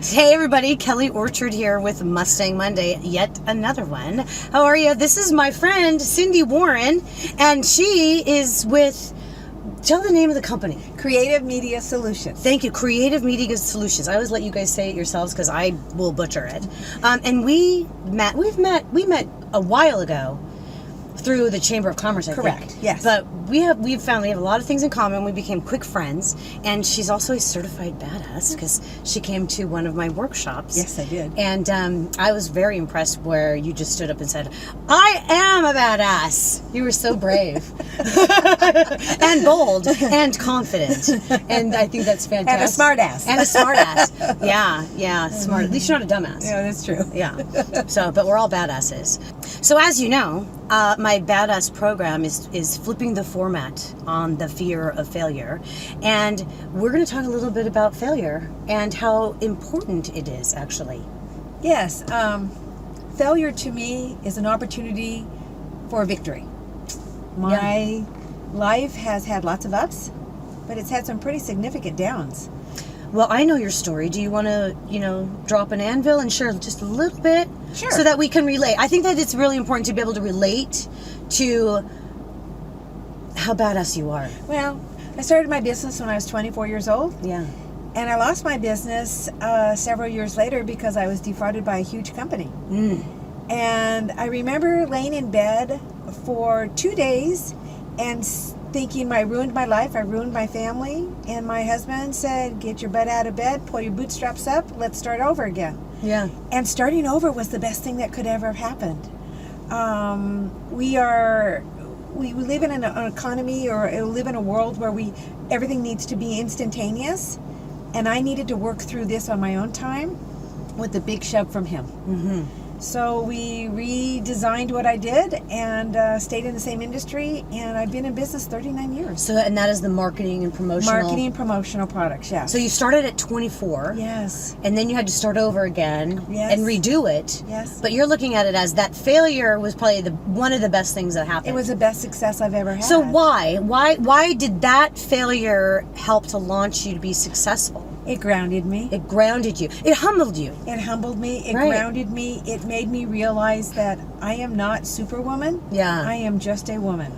Hey everybody, Kelly Orchard here with Mustang Monday, yet another one. How are you? This is my friend Cindy Warren, and she is with, tell the name of the company. Creative Media Solutions. Thank you, Creative Media Solutions. I always let you guys say it yourselves because I will butcher it. And we met a while ago through the Chamber of Commerce, I think. Correct, yes. But we've found we have a lot of things in common. We became quick friends, and she's also a certified badass because she came to one of my workshops. Yes, I did. And I was very impressed where you just stood up and said, I am a badass. You were so brave. And bold and confident. And I think that's fantastic. And a smart ass. And a smart ass. Yeah, smart. At least you're not a dumbass. Yeah, that's true. Yeah. So, but we're all badasses. So as you know, my badass program is flipping the format on the fear of failure. And we're going to talk a little bit about failure and how important it is, actually. Yes. Failure to me is an opportunity for victory. My life has had lots of ups, but it's had some pretty significant downs. Well, I know your story. Do you want to, drop an anvil and share just a little bit? Sure. So that we can relate. I think that it's really important to be able to relate to how badass you are. Well, I started my business when I was 24 years old. Yeah. And I lost my business several years later because I was defrauded by a huge company. And I remember laying in bed for 2 days and thinking I ruined my life, I ruined my family. And my husband said, get your butt out of bed, pull your bootstraps up, let's start over again. Yeah. And starting over was the best thing that could ever have happened. We live in an economy, or live in a world where everything needs to be instantaneous. And I needed to work through this on my own time with the big shove from him. Mm-hmm. So we redesigned what I did and stayed in the same industry, and I've been in business 39 years. So, and that is the marketing and promotional products, yes. So you started at 24. Yes. And then you had to start over again and redo it. Yes. But you're looking at it as that failure was probably one of the best things that happened. It was the best success I've ever had. So why did that failure help to launch you to be successful? It grounded me. It grounded you. It humbled you. It humbled me. It grounded me. It made me realize that I am not Superwoman. Yeah. I am just a woman.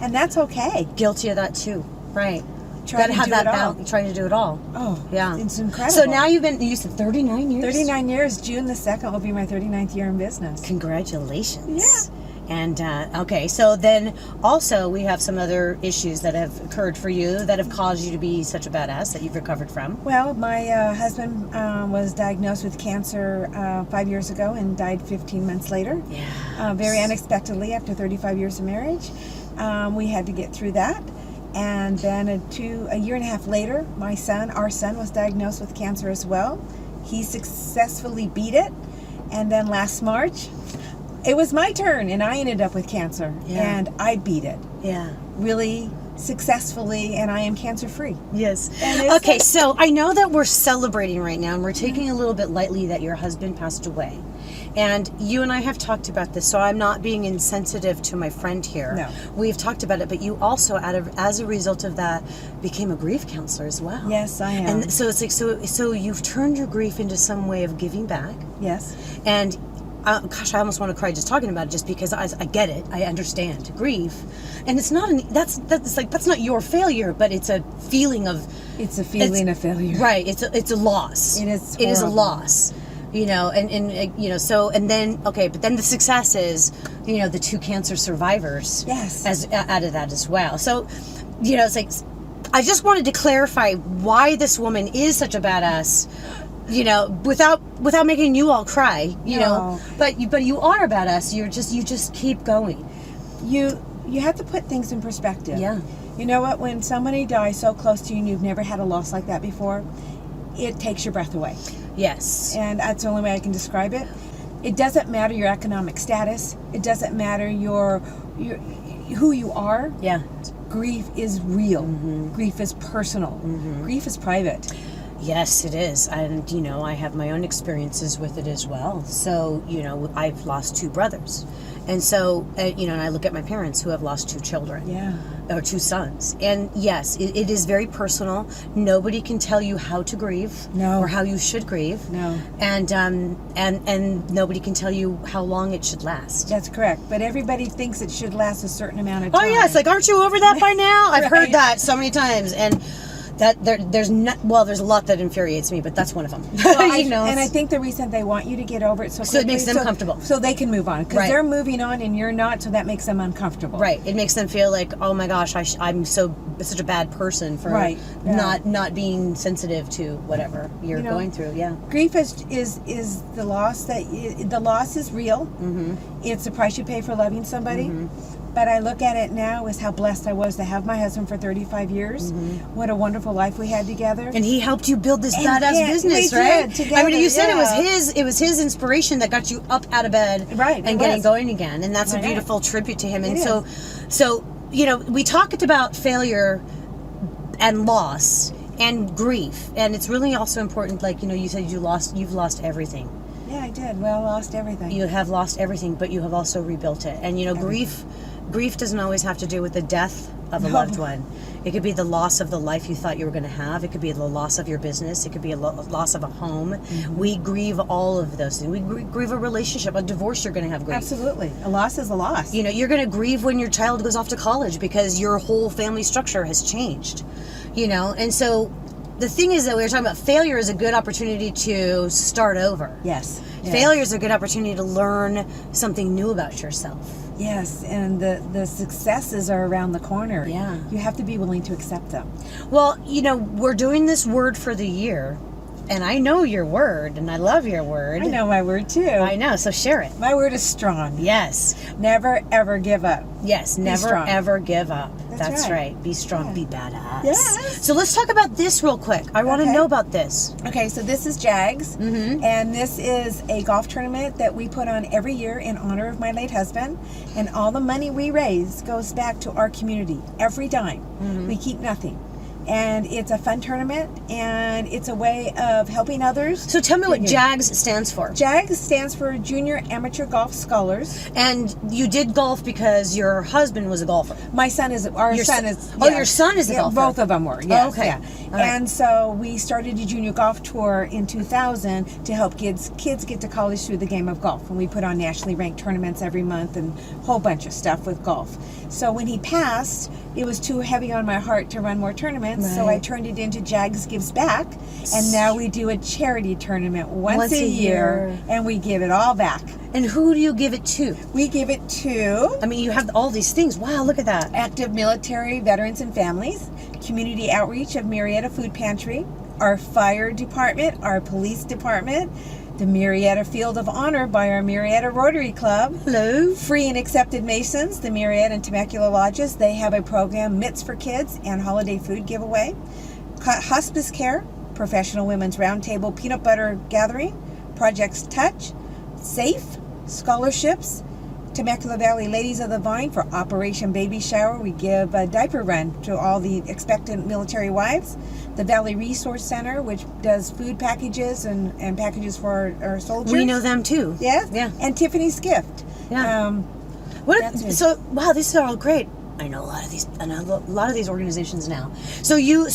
And that's okay. Guilty of that too. Right. Trying to have that balance. Trying to do it all. Oh, yeah. It's incredible. So now you said 39 years? 39 years. June the 2nd will be my 39th year in business. Congratulations. Yeah. And, okay, so then also we have some other issues that have occurred for you that have caused you to be such a badass that you've recovered from. Well, my husband was diagnosed with cancer 5 years ago and died 15 months later. Yeah. Very unexpectedly after 35 years of marriage. We had to get through that. And then a year and a half later, our son was diagnosed with cancer as well. He successfully beat it. And then last March, it was my turn, and I ended up with cancer, and I beat it. Yeah. Really successfully, and I am cancer-free. Yes. Okay, so I know that we're celebrating right now, and we're taking a little bit lightly that your husband passed away. And you and I have talked about this, so I'm not being insensitive to my friend here. No. We've talked about it, but you also, as a result of that, became a grief counselor as well. Yes, I am. And so it's like, so you've turned your grief into some way of giving back. Yes. And gosh, I almost want to cry just talking about it, just because I get it, I understand grief, and it's not that's not your failure, but it's a feeling of of failure, right? It's a loss. It is. It is a loss, and then but then the success is the 2 cancer survivors. Yes. As out of that as well. So it's like I just wanted to clarify why this woman is such a badass. Without making you all cry, but you are a badass. You just keep going. You have to put things in perspective. Yeah. You know what? When somebody dies so close to you and you've never had a loss like that before, it takes your breath away. Yes. And that's the only way I can describe it. It doesn't matter your economic status. It doesn't matter your who you are. Yeah. Grief is real. Mm-hmm. Grief is personal. Mm-hmm. Grief is private. Yes, it is. And, I have my own experiences with it as well. So, I've lost 2 brothers. And so, you know, and I look at my parents who have lost 2 children. Yeah. Or 2 sons. And yes, it is very personal. Nobody can tell you how to grieve. No. Or how you should grieve. No. And nobody can tell you how long it should last. That's correct. But everybody thinks it should last a certain amount of Oh time. yeah, it's like, aren't you over that by now? I've heard Right. that so many times. And that there's a lot that infuriates me, but that's one of them. Well, You know, and I think the reason they want you to get over it so quickly, it makes them comfortable. so they can move on, because Right. they're moving on and you're not, so that makes them uncomfortable. right. It makes them feel like, oh my gosh, I'm such a bad person for Right. Yeah. not being sensitive to whatever you're going through. Yeah. Grief is the loss the loss is real. Mm-hmm. It's the price you pay for loving somebody. But I look at it now as how blessed I was to have my husband for 35 years. What a wonderful life we had together. And he helped you build this And badass yeah, business, we right? did, together, I mean, you said yeah. it was his inspiration that got you up out of bed, Right, and it getting was. going again. And that's a Right. beautiful tribute to him. And It so you know, we talked about failure and loss and grief, and it's really also important. Like, you know, you said you've lost everything. Yeah, I did. Well, I lost everything. You have lost everything, but you have also rebuilt it. And you know, grief doesn't always have to do with the death of a loved one. It could be the loss of the life you thought you were going to have. It could be the loss of your business. It could be a loss of a home. We grieve all of those things. We grieve a relationship, a divorce. You're going to have grief. Absolutely. A loss is a loss. You know, you're going to grieve when your child goes off to college because your whole family structure has changed. You know, and so the thing is that we were talking about failure is a good opportunity to start over. Yes. Failure is a good opportunity to learn something new about yourself. Yes, and the successes are around the corner. Yeah. You have to be willing to accept them. Well, you know, we're doing this word for the year, and I know your word, and I love your word. I know my word too. I know, so share it. My word is strong. Yes. Never ever give up. Yes, never strong. ever give up. That's That's right. right. Be strong, Yeah. be badass. Yes. So let's talk about this real quick. I want to Okay. know about this. Okay, so this is JAGS, and this is a golf tournament that we put on every year in honor of my late husband, and all the money we raise goes back to our community every dime. We keep nothing. And it's a fun tournament, and it's a way of helping others. So tell me what JAGS stands for. JAGS stands for Junior Amateur Golf Scholars. And you did golf because your husband was a golfer. My son is, Your son is a golfer. Both of them were, yes. Oh, okay. Yeah. All right. And so we started a junior golf tour in 2000 to help kids get to college through the game of golf. And we put on nationally ranked tournaments every month and a whole bunch of stuff with golf. So when he passed, it was too heavy on my heart to run more tournaments. So I Right. turned it into JAGS Gives Back. And now we do a charity tournament once a year, and we give it all back. And who do you give it to? We give it to I mean, you have all these things. Wow, look at that. active military veterans and families, community outreach of Marietta Food Pantry, our fire department, our police department, the Marietta Field of Honor by our Marietta Rotary Club. Hello. Free and accepted Masons, the Marietta and Temecula Lodges, they have a program, Mitts for Kids and holiday food giveaway. Hospice Care, Professional Women's Roundtable Peanut Butter Gathering, Projects Touch, SAFE, Scholarships, Temecula Valley Ladies of the Vine for Operation Baby Shower. We give a diaper run to all the expectant military wives. The Valley Resource Center, which does food packages and packages for our soldiers. We know them too. Yeah? Yeah. And Tiffany's Gift. Yeah. That's it. So wow, these are all great. I know a lot of these organizations now. So you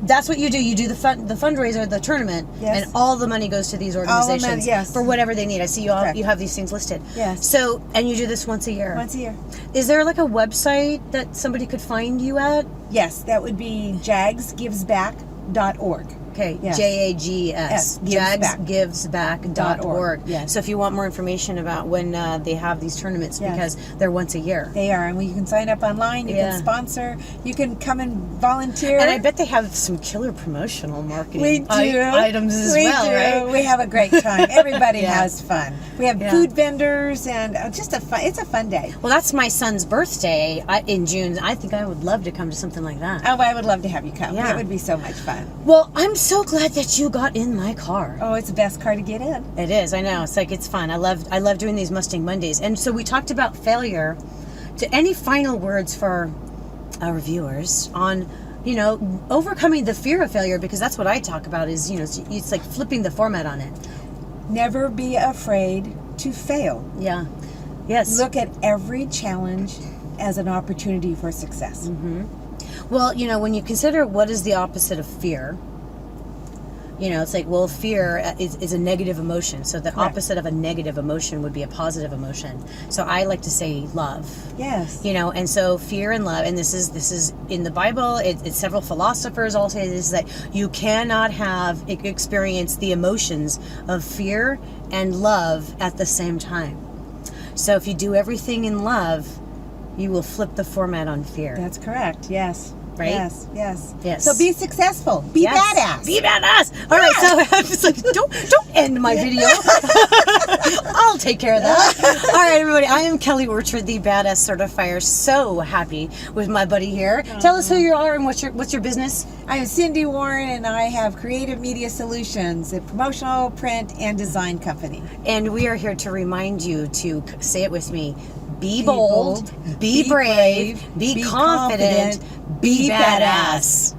that's what you do. You do the fundraiser, the tournament, Yes. and all the money goes to these All the organizations money, yes. for whatever they need. I see Correct. you have these things listed. Yes. So and you do this once a year. Once a year. Is there like a website that somebody could find you at? Yes, that would be jagsgivesback.org. Okay, Yes. JAGS, Yes, givesback. jagsgivesback.org. Yes. So if you want more information about when they have these tournaments, Yes. because they're once a year. They are, and you can sign up online, you Yeah. can sponsor, you can come and volunteer. And I bet they have some killer promotional marketing we do. items as we well, do. right? We have a great time. Everybody Yeah. has fun. We have Yeah. food vendors, and it's a fun day. Well, that's my son's birthday in June. I think I would love to come to something like that. Oh, I would love to have you come. Yeah. It would be so much fun. Well, I'm so glad that you got in my car. Oh, it's the best car to get in. It is. I know. It's like it's fun. I love doing these Mustang Mondays. And so we talked about failure. To any final words for our viewers on, you know, overcoming the fear of failure, because that's what I talk about is, you know, it's like flipping the format on it. Never be afraid to fail. Yeah. Yes. Look at every challenge as an opportunity for success. Well, when you consider what is the opposite of fear, it's like, well, fear is a negative emotion. So the opposite of a negative emotion would be a positive emotion. So I like to say love. Yes. And so fear and love, and this is in the Bible. It's several philosophers all say this, that you cannot experience the emotions of fear and love at the same time. So if you do everything in love, you will flip the format on fear. That's correct. Yes. Right? Yes. So be successful. Be badass. Be badass. All right. So I'm just like, don't end my video. I'll take care of that. All right, everybody. I am Kelly Orchard, the Badass Certifier. So happy with my buddy here. Tell us who you are and what's your business. I'm Cindy Warren, and I have Creative Media Solutions, a promotional print and design company. And we are here to remind you to say it with me. Be bold, be brave, be confident, be badass.